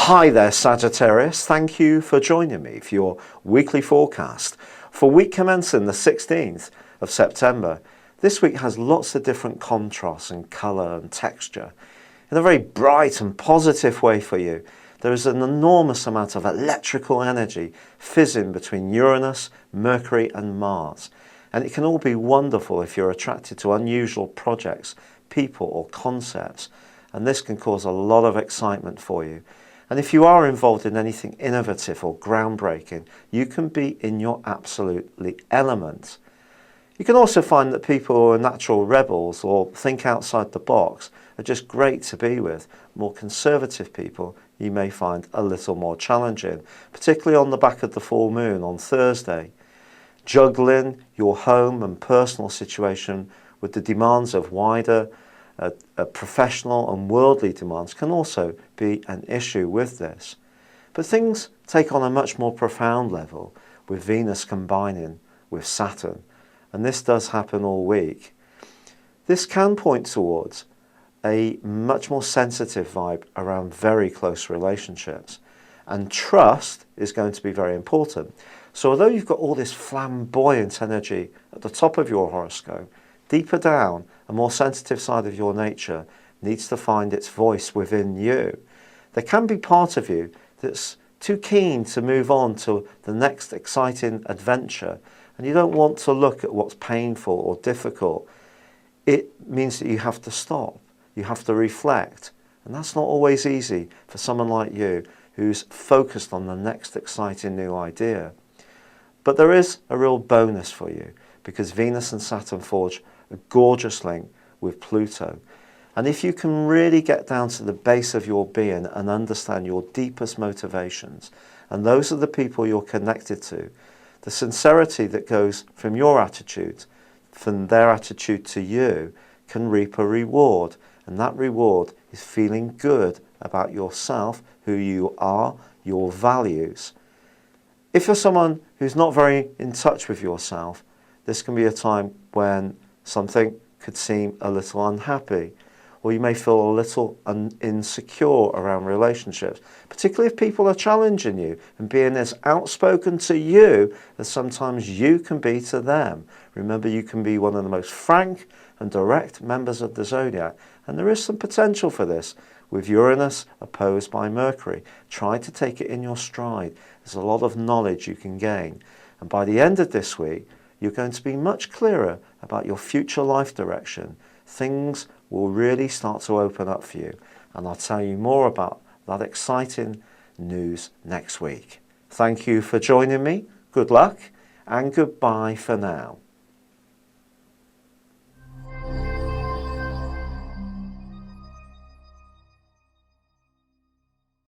Hi there, Sagittarius. Thank you for joining me for your weekly forecast for week commencing the 16th of September. This week has lots of different contrasts in colour and texture in a very bright and positive way for you. There is an enormous amount of electrical energy fizzing between Uranus, Mercury and Mars. And it can all be wonderful if you're attracted to unusual projects, people or concepts. And this can cause a lot of excitement for you. And if you are involved in anything innovative or groundbreaking, you can be in your absolutely element. You can also find that people who are natural rebels or think outside the box are just great to be with. More conservative people you may find a little more challenging, particularly on the back of the full moon on Thursday. Juggling your home and personal situation with the demands of wider professional and worldly demands can also be an issue with this. But things take on a much more profound level with Venus combining with Saturn, and this does happen all week. This can point towards a much more sensitive vibe around very close relationships, and trust is going to be very important. So although you've got all this flamboyant energy at the top of your horoscope, deeper down, a more sensitive side of your nature needs to find its voice within you. There can be part of you that's too keen to move on to the next exciting adventure, and you don't want to look at what's painful or difficult. It means that you have to stop, you have to reflect, and that's not always easy for someone like you who's focused on the next exciting new idea. But there is a real bonus for you, because Venus and Saturn forge a gorgeous link with Pluto. And if you can really get down to the base of your being and understand your deepest motivations, and those are the people you're connected to, the sincerity that goes from your attitude, from their attitude to you, can reap a reward. And that reward is feeling good about yourself, who you are, your values. If you're someone who's not very in touch with yourself, this can be a time when something could seem a little unhappy, or you may feel a little insecure around relationships, particularly if people are challenging you and being as outspoken to you as sometimes you can be to them. Remember, you can be one of the most frank and direct members of the zodiac, and there is some potential for this with Uranus opposed by Mercury. Try to take it in your stride. There's a lot of knowledge you can gain, and by the end of this week you're going to be much clearer about your future life direction. Things will really start to open up for you, and I'll tell you more about that exciting news next week. Thank you for joining me. Good luck and goodbye for now.